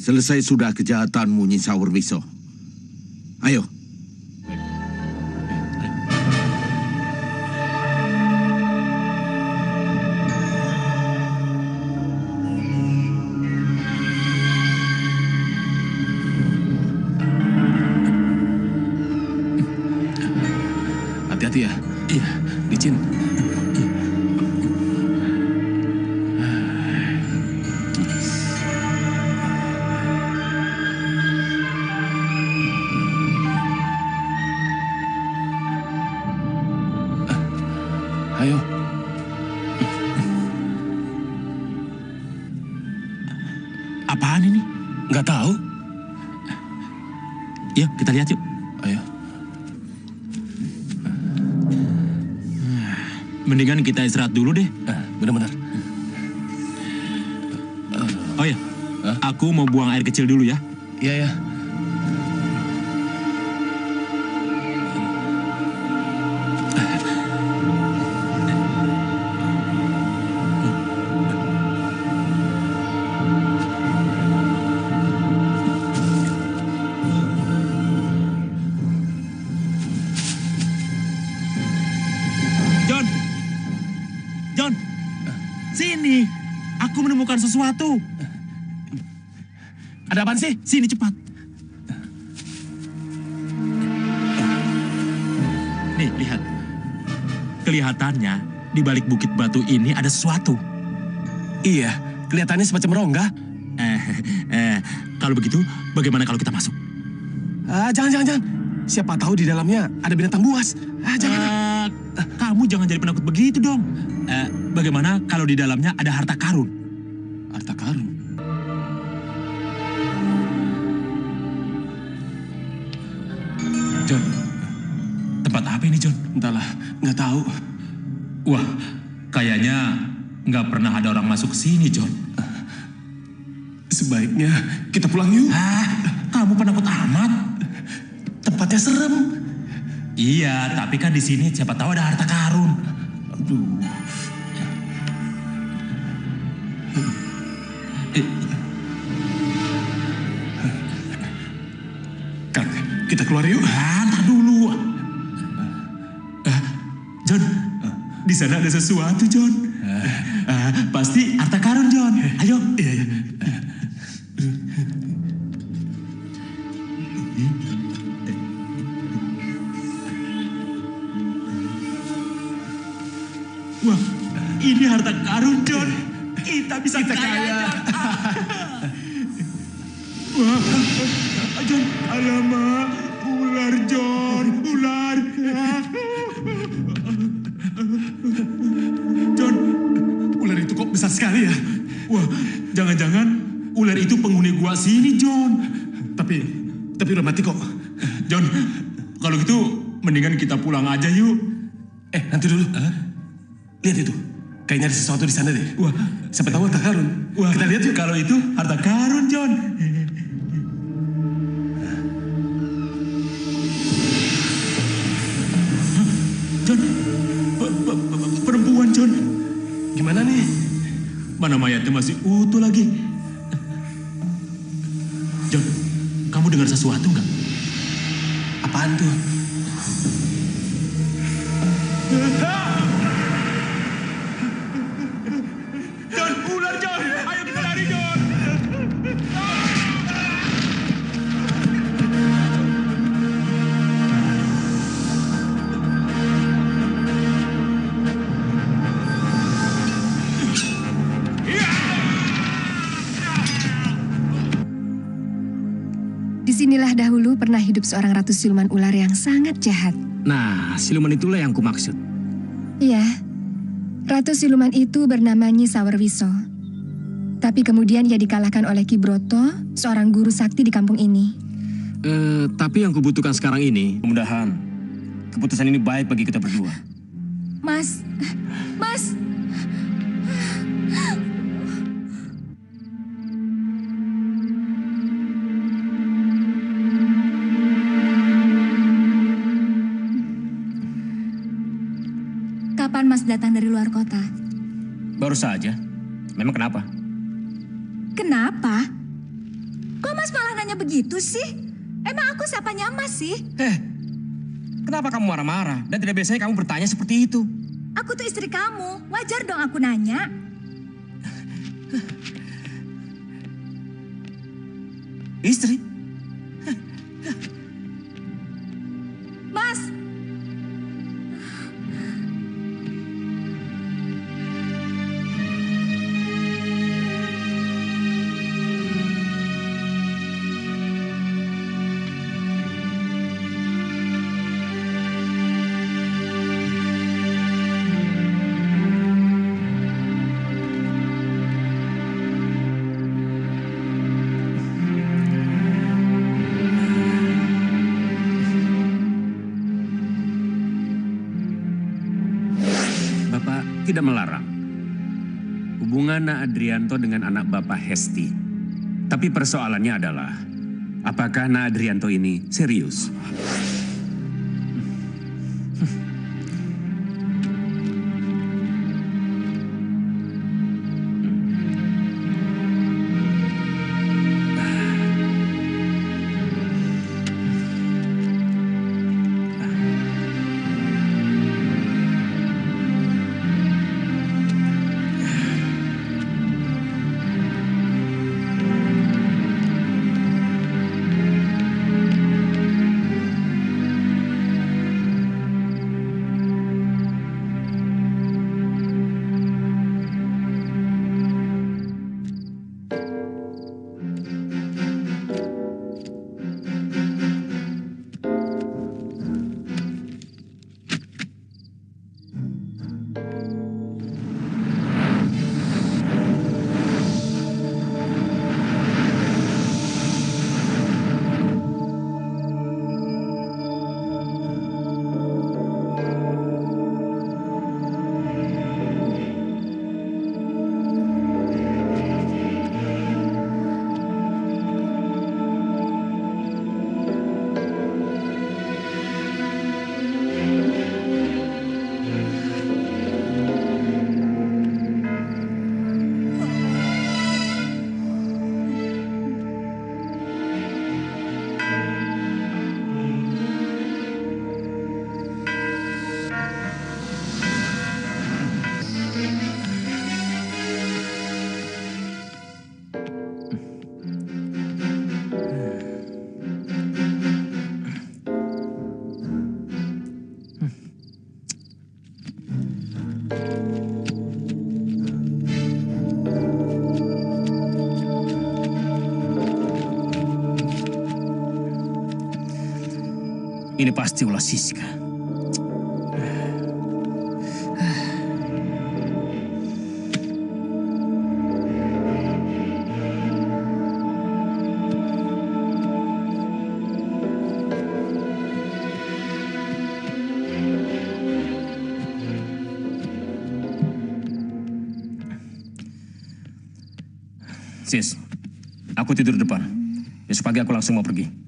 Selesai sudah kejahatanmu, Nyi Sawerwiso. Ayo. Hati-hati ya. Iya, licin. Ayo. Apaan ini? Nggak tahu. Yuk, kita lihat yuk. Ayo. Mendingan kita istirahat dulu deh. Benar-benar. Oh ya, aku mau buang air kecil dulu ya. Iya, ya. John, sini. Aku menemukan sesuatu. Ada apaan sih? Sini cepat. Nih, lihat. Kelihatannya di balik bukit batu ini ada sesuatu. Iya, kelihatannya semacam rongga. Kalau begitu, bagaimana kalau kita masuk? Jangan. Siapa tahu di dalamnya ada binatang buas. Jangan. Kamu jangan jadi penakut begitu dong. Bagaimana kalau di dalamnya ada harta karun? Harta karun? John, tempat apa ini, John? Entahlah, nggak tahu. Wah, kayaknya nggak pernah ada orang masuk sini, John. Sebaiknya kita pulang yuk. Kamu penakut amat. Tempatnya serem. Iya, tapi kan di sini siapa tahu ada harta karun. Aduh. Kak, kita keluar yuk. Ntar dulu. John, di sana ada sesuatu, John. Pasti harta karun, John. Ayo. Iya. Wah, ini harta karun, John. Kita bisa kaya. Wah, John, alamak, ular, John, ular. John, Ular itu kok besar sekali ya? wah, jangan-jangan ular itu penghuni gua sini, John. Tapi udah mati kok. John, kalau gitu mendingan kita pulang aja yuk. Nanti dulu. Lihat itu. Kayaknya ada sesuatu di sana deh. Wah, siapa tahu harta karun. Wah, kita lihat yuk. Kalau itu harta karun, John. John, perempuan, John. Gimana nih? Mana mayatnya masih utuh lagi? John, kamu dengar sesuatu nggak? Apaan tuh? John, ular, John. Ayo kita lari, John. Disinilah dahulu pernah hidup seorang ratu siluman ular yang sangat jahat. Nah, siluman itulah yang kumaksud. Iya, ratu siluman itu bernama Nyi Sawerwiso. Tapi kemudian ia dikalahkan oleh Ki Broto, seorang guru sakti di kampung ini. Tapi yang kubutuhkan sekarang ini, mudah-mudahan keputusan ini baik bagi kita berdua. Mas. Kapan Mas datang dari luar kota? Baru saja. Memang kenapa? Kenapa? Kok tanya begitu sih? Emang aku siapanya Mas sih? Kenapa kamu marah-marah? Dan tidak biasanya kamu bertanya seperti itu. Aku tuh istri kamu, wajar dong aku nanya. Istri? Mas, Bapak tidak melarang hubungan Na Adrianto dengan anak Bapak Hesti. Tapi persoalannya adalah, apakah Na Adrianto ini serius? Ini pasti ulah Siska. Sis, aku tidur di depan. Besok pagi aku langsung mau pergi.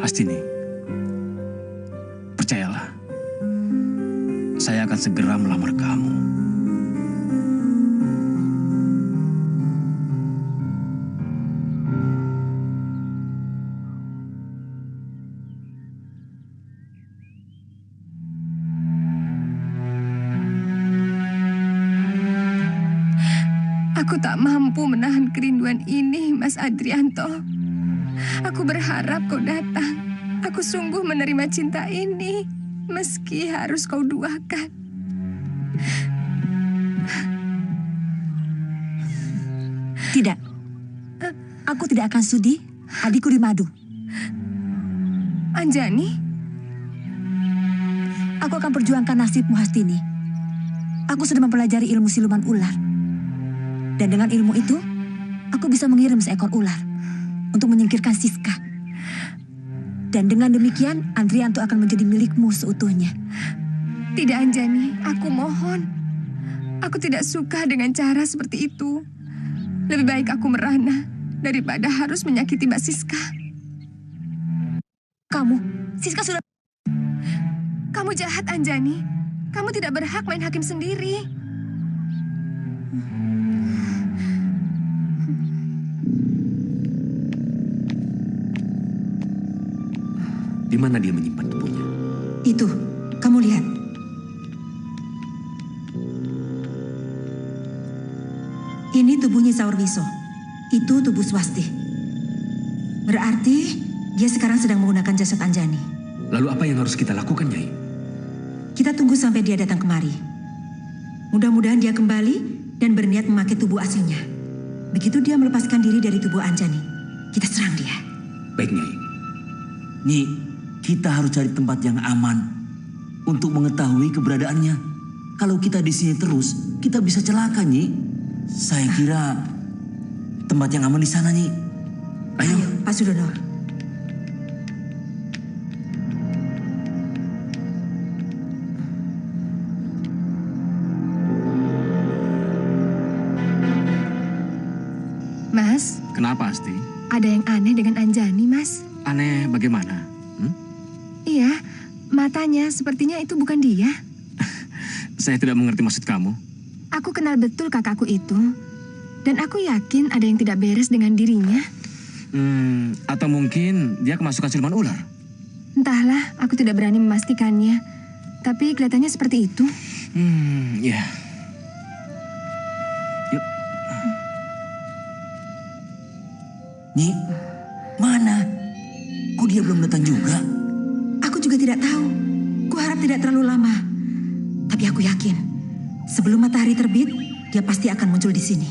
Astini, percayalah. segera melamar kamu. Aku tak mampu menahan kerinduan ini, Mas Adrianto. Aku berharap kau datang. Aku sungguh menerima cinta ini, meski harus kau duakan. Tidak. Aku tidak akan sudi adikku dimadu. Anjani? Aku akan perjuangkan nasibmu, Hastini. Aku sudah mempelajari ilmu siluman ular. Dan dengan ilmu itu, aku bisa mengirim seekor ular untuk menyingkirkan Siska. Dan dengan demikian, Andrianto akan menjadi milikmu seutuhnya. Tidak, Anjani. Aku mohon. Aku tidak suka dengan cara seperti itu. Lebih baik aku merana daripada harus menyakiti Mbak Siska. Siska sudah... Kamu jahat, Anjani. Kamu tidak berhak main hakim sendiri. Di mana dia menyimpan tubuhnya? Itu, kamu lihat. Ini tubuhnya Saurwiso. Itu tubuh Swasti. Berarti dia sekarang sedang menggunakan jasad Anjani. Lalu apa yang harus kita lakukan, Nyai? Kita tunggu sampai dia datang kemari. Mudah-mudahan dia kembali dan berniat memakai tubuh aslinya. Begitu dia melepaskan diri dari tubuh Anjani, kita serang dia. Baik, Nyai. Nyi, kita harus cari tempat yang aman untuk mengetahui keberadaannya. Kalau kita di sini terus, kita bisa celaka, Nyi. Saya kira tempat yang aman di sana, Nyi. Ayo, Pak Sudono. Mas, Kenapa, Asti? ada yang aneh dengan Anjani, Mas. Aneh bagaimana? Iya, matanya sepertinya itu bukan dia. Saya tidak mengerti maksud kamu. Aku kenal betul kakakku itu. Dan aku yakin ada yang tidak beres dengan dirinya. Atau mungkin dia kemasukan siluman ular. Entahlah, aku tidak berani memastikannya. Tapi kelihatannya seperti itu. Ya. Yuk. Nyi, mana? Kok dia belum datang juga? Aku juga tidak tahu. Kuharap tidak terlalu lama. Tapi aku yakin, sebelum matahari terbit, dia pasti akan muncul di sini.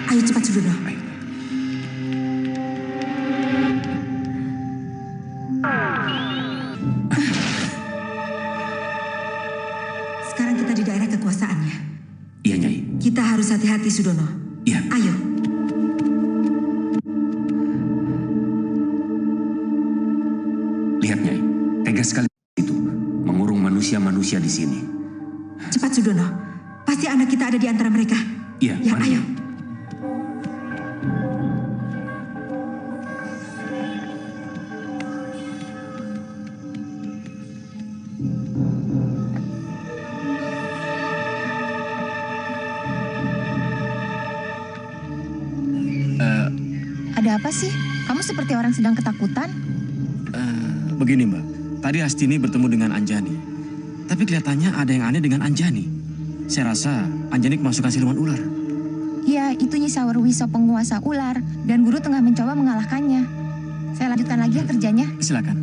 Ayo cepat Sudono. Sekarang kita di daerah kekuasaannya. Iya, Nyai. Kita harus hati-hati Sudono. Iya. Ayo. Lihat, Nyai. Tegas sekali itu. Mengurung manusia-manusia di sini. Cepat Sudono. Pasti anak kita ada di antara mereka. Iya, Ya, mari. ayo. Ada apa sih? Kamu seperti orang sedang ketakutan. Begini, Mbak. Tadi Hastini bertemu dengan Anjani. Tapi kelihatannya ada yang aneh dengan Anjani. Saya rasa Anjani kemasukan siluman ular. Ya, itu Nyi Saurwiso penguasa ular. Dan guru tengah mencoba mengalahkannya. Saya lanjutkan lagi ya kerjanya. Silakan.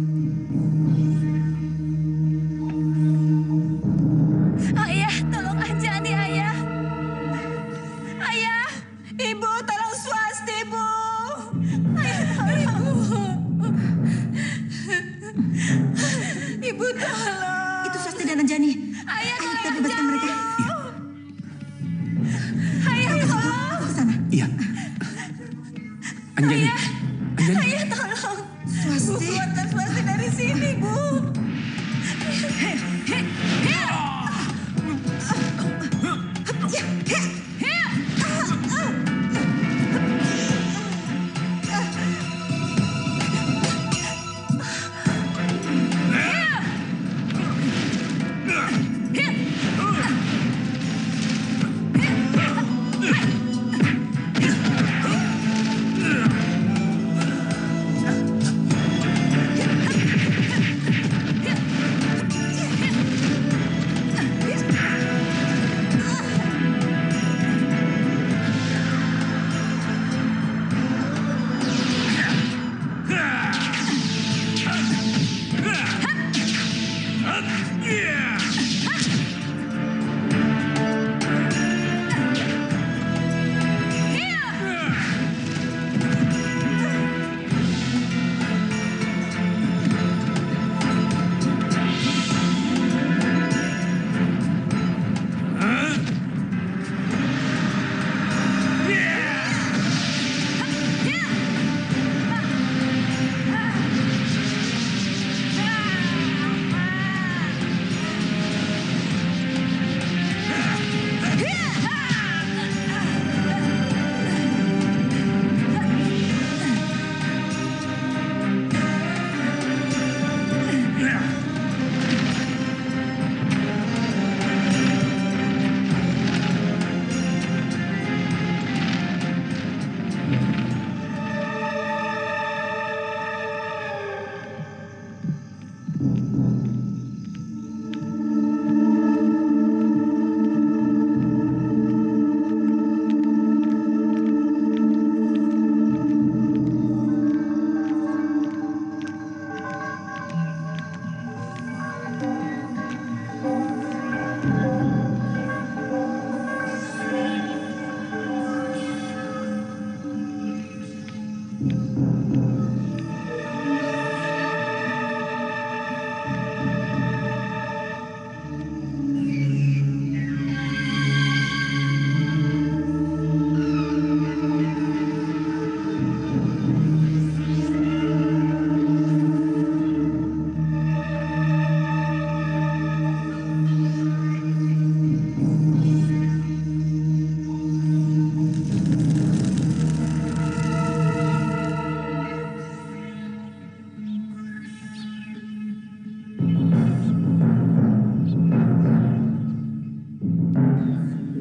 Ayah, tolong Anjani, Ayah. Ayah, Ibu, tolong Swasti, Bu. Ayah, tolong. Ibu, tolong. Itu Swasti dan Anjani. Ayah, Ayo tolong kita bebaskan Anjani. mereka. Ayah, tolong. Ke sana. Iya. Anjani. Anjani. Ayah, tolong. Swasti. Keluarkan Swasti dari sini, Bu.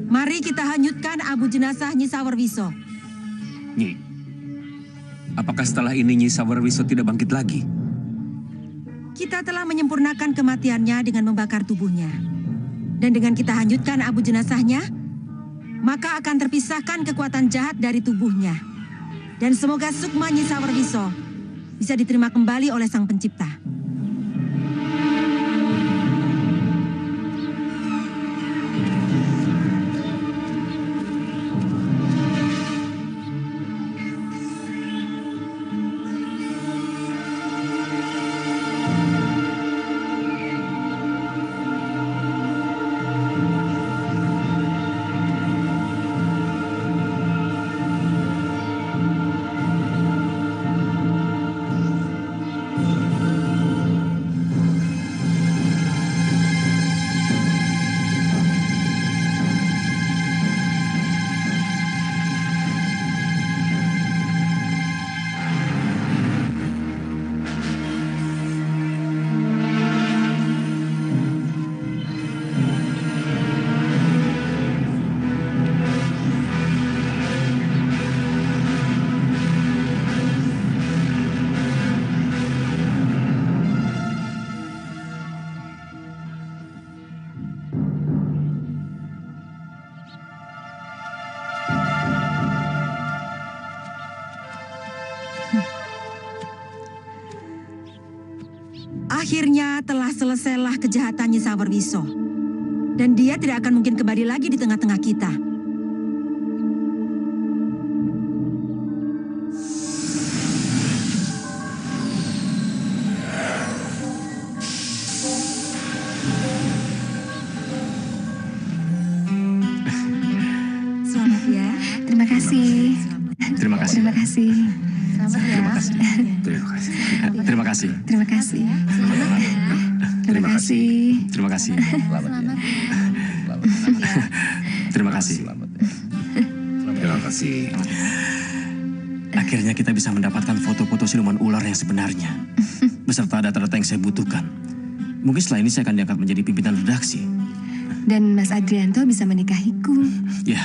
Mari kita hanyutkan abu jenazah Nyi Sawerwiso. Nyi, apakah setelah ini Nyi Sawerwiso tidak bangkit lagi? Kita telah menyempurnakan kematiannya dengan membakar tubuhnya. Dan dengan kita hanyutkan abu jenazahnya, maka akan terpisahkan kekuatan jahat dari tubuhnya. Dan semoga sukma Nyi Sawerwiso bisa diterima kembali oleh Sang Pencipta. Akhirnya telah selesailah kejahatannya Sawerwiso. Dan dia tidak akan mungkin kembali lagi di tengah-tengah kita. Selamat ya. Terima kasih. Terima kasih. Terima kasih. Selamat ya. Terima kasih. Terima kasih. Terima kasih. Terima kasih. Terima kasih. Terima kasih. Terima kasih. Akhirnya kita bisa mendapatkan foto-foto siluman ular yang sebenarnya. Beserta data-data yang saya butuhkan. Mungkin setelah ini saya akan diangkat menjadi pimpinan redaksi. Dan Mas Adrianto bisa menikahiku. Ya,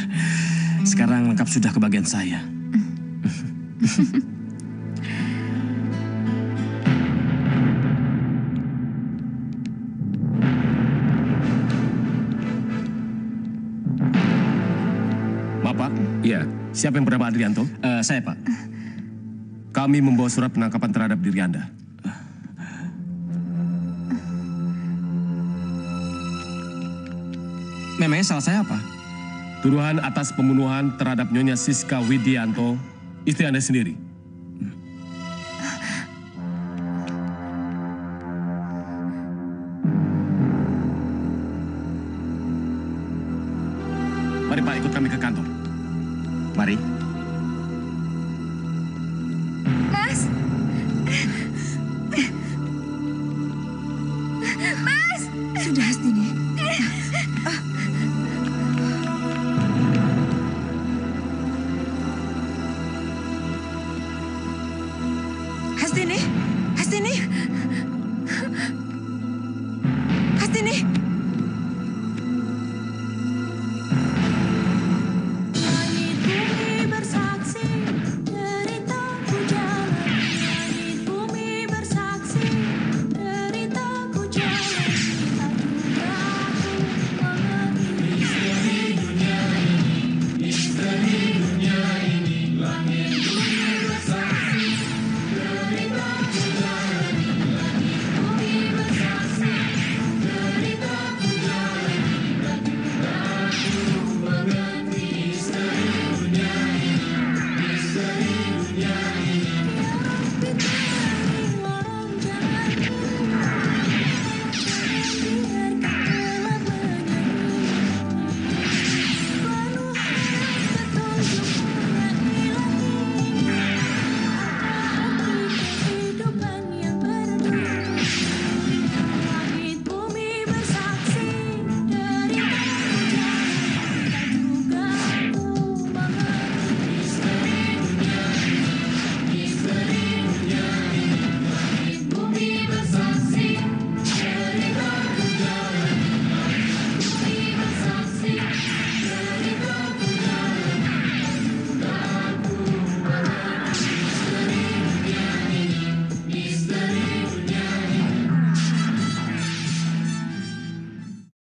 sekarang lengkap sudah kebagian saya. Bapak, Ya, siapa yang bernama Adrianto? Saya, Pak. Kami membawa surat penangkapan terhadap diri Anda. Memangnya salah saya apa? Tuduhan atas pembunuhan terhadap Nyonya Siska Widianto, istri Anda sendiri. Mari Pak, ikut kami ke kantor.